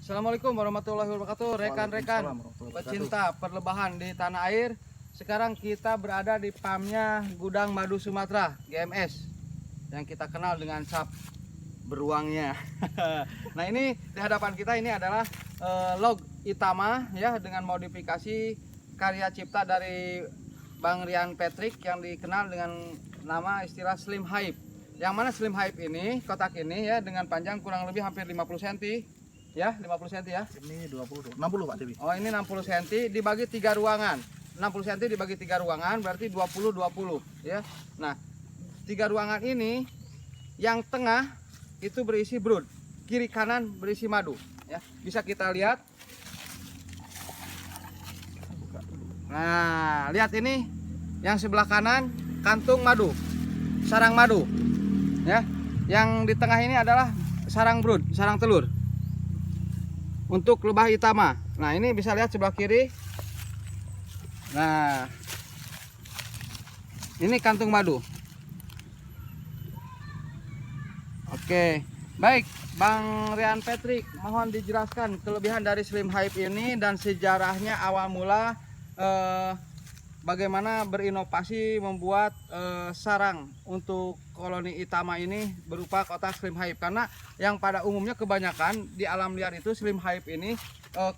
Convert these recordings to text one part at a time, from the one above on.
Assalamualaikum warahmatullahi wabarakatuh, rekan-rekan pecinta perlebahan di tanah air. Sekarang kita berada di PAM-nya Gudang Madu Sumatera GMS yang kita kenal dengan SAP beruangnya. Nah, ini di hadapan kita ini adalah log Itama ya, dengan modifikasi karya cipta dari Bang Rian Patrick yang dikenal dengan nama istilah Slim Hype. Yang mana Slim Hype ini, kotak ini ya, dengan panjang kurang lebih hampir 50 cm. Ya, 50 cm ya. Ini 60 Pak Dewi. Oh, ini 60 cm dibagi 3 ruangan. 60 cm dibagi 3 ruangan berarti 20 ya. Nah, 3 ruangan ini yang tengah itu berisi brood, kiri kanan berisi madu ya. Bisa kita lihat. Nah, lihat ini yang sebelah kanan kantung madu, sarang madu ya. Yang di tengah ini adalah sarang brood, sarang telur untuk lebah Itama. Nah, ini bisa lihat sebelah kiri. Nah, ini kantung madu. Oke, baik Bang Rian Patrick, mohon dijelaskan kelebihan dari Slim Hype ini dan sejarahnya awal mula, bagaimana berinovasi membuat sarang untuk koloni Itama ini berupa kotak Slim Hype. Karena yang pada umumnya kebanyakan di alam liar itu Slim Hype ini,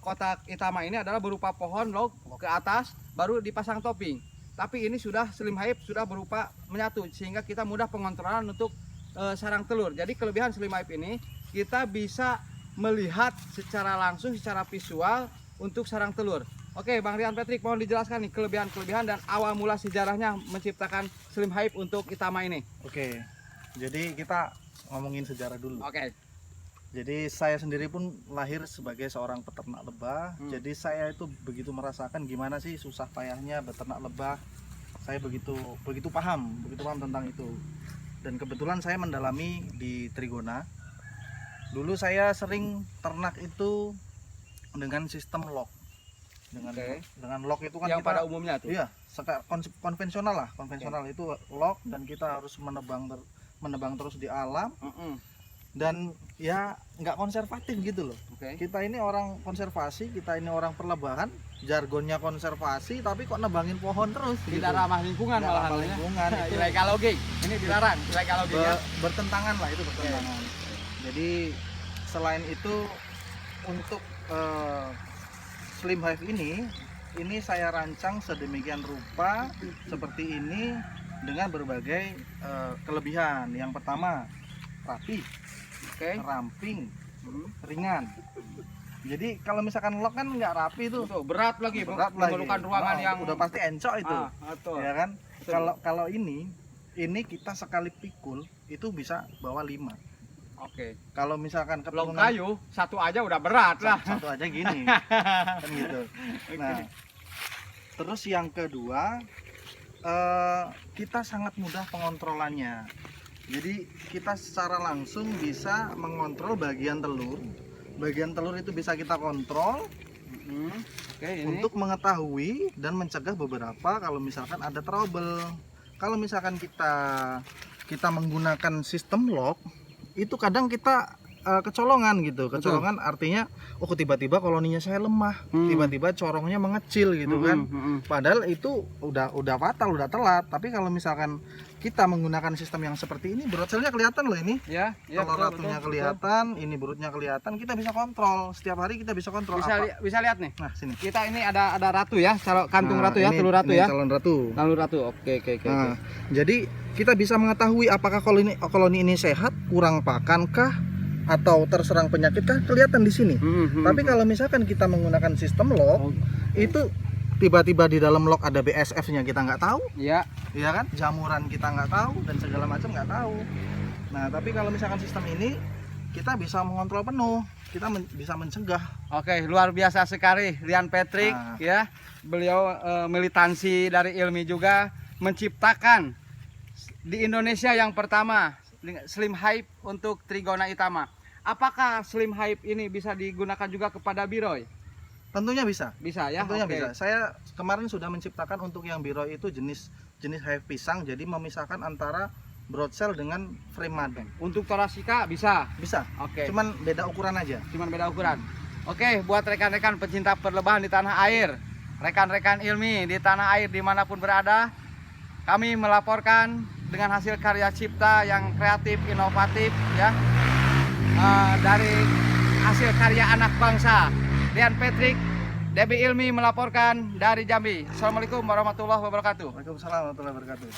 kotak Itama ini adalah berupa pohon log ke atas baru dipasang topping. Tapi ini sudah Slim Hype sudah berupa menyatu sehingga kita mudah pengontrolan untuk sarang telur. Jadi kelebihan Slim Hype ini kita bisa melihat secara langsung, secara visual untuk sarang telur. Oke, Bang Rian Patrick, mohon dijelaskan nih kelebihan-kelebihan dan awal mula sejarahnya menciptakan Slim Hype untuk Itama ini. Oke, jadi kita ngomongin sejarah dulu. Oke. Jadi saya sendiri pun lahir sebagai seorang peternak lebah. Jadi saya itu begitu merasakan gimana sih susah payahnya beternak lebah. Saya begitu paham tentang itu. Dan kebetulan saya mendalami di Trigona. Dulu saya sering ternak itu dengan sistem lock. Dengan lock itu kan yang kita, pada umumnya tuh. Iya, konvensional itu lock, dan kita harus menebang terus di alam. Dan ya nggak konservatif gitu loh. Kita ini orang konservasi, kita ini orang perlebahan, jargonnya konservasi tapi kok nebangin pohon terus. Tidak gitu. ramah lingkungan malah. Lingkungan itu Illegal logging. Ini dilarang, illegal logging ya. Bertentangan lah, itu bertentangan. Jadi selain itu untuk Slim Hive ini saya rancang sedemikian rupa seperti ini dengan berbagai kelebihan. Yang pertama, rapi, ramping, ringan. Jadi kalau misalkan lock kan nggak rapi itu, berat lagi, memerlukan ruangan yang udah pasti encok itu, ya kan? Kalau ini kita sekali pikul itu bisa bawa 5. Kalau misalkan log kayu satu aja udah berat lah. Satu aja gini, kan gitu. Nah, terus yang kedua, kita sangat mudah pengontrolannya. Jadi kita secara langsung bisa mengontrol bagian telur. Bagian telur itu bisa kita kontrol untuk mengetahui dan mencegah beberapa kalau misalkan ada trouble. Kalau misalkan kita menggunakan sistem lock, itu kadang kita kecolongan gitu. Kecolongan artinya tiba-tiba koloninya saya lemah, tiba-tiba corongnya mengecil gitu kan. Padahal itu udah fatal, udah telat. Tapi kalau misalkan kita menggunakan sistem yang seperti ini, broodcellnya kelihatan loh ini. Ya, telur ratunya kelihatan, ini broodnya kelihatan. Kita bisa kontrol setiap hari, kita bisa kontrol. Bisa lihat nih. Nah, sini. Kita ini ada ratu ya, kantung ratu ya, telur ratu ya. Calon ratu. Telur ratu. Oke. Nah, jadi kita bisa mengetahui apakah koloni ini sehat, kurang pakan kah, atau terserang penyakit kah, kelihatan di sini. Tapi kalau misalkan kita menggunakan sistem lock, itu tiba-tiba di dalam lock ada BSF-nya kita nggak tahu, ya kan, jamuran kita nggak tahu, dan segala macam nggak tahu. Nah, tapi kalau misalkan sistem ini kita bisa mengontrol penuh, kita bisa mencegah. Oke, luar biasa sekali Rian Patrick ya. Beliau militansi dari Ilmi juga, menciptakan di Indonesia yang pertama Slim Hype untuk Trigona Itama. Apakah Slim Hype ini bisa digunakan juga kepada Biroy? Tentunya bisa. Bisa ya. Tentunya bisa. Saya kemarin sudah menciptakan untuk yang Biroy itu jenis hive pisang, jadi memisahkan antara broadcell dengan frame madu. Untuk Thoracea bisa? Bisa. Oke. Cuman beda ukuran aja. Cuman beda ukuran. Oke, buat rekan-rekan pecinta perlebahan di tanah air, rekan-rekan ilmi di tanah air dimanapun berada, kami melaporkan dengan hasil karya cipta yang kreatif, inovatif, ya, dari hasil karya anak bangsa. Dian Patrick, Debbie Ilmi melaporkan dari Jambi. Assalamualaikum warahmatullahi wabarakatuh. Waalaikumsalam warahmatullahi wabarakatuh.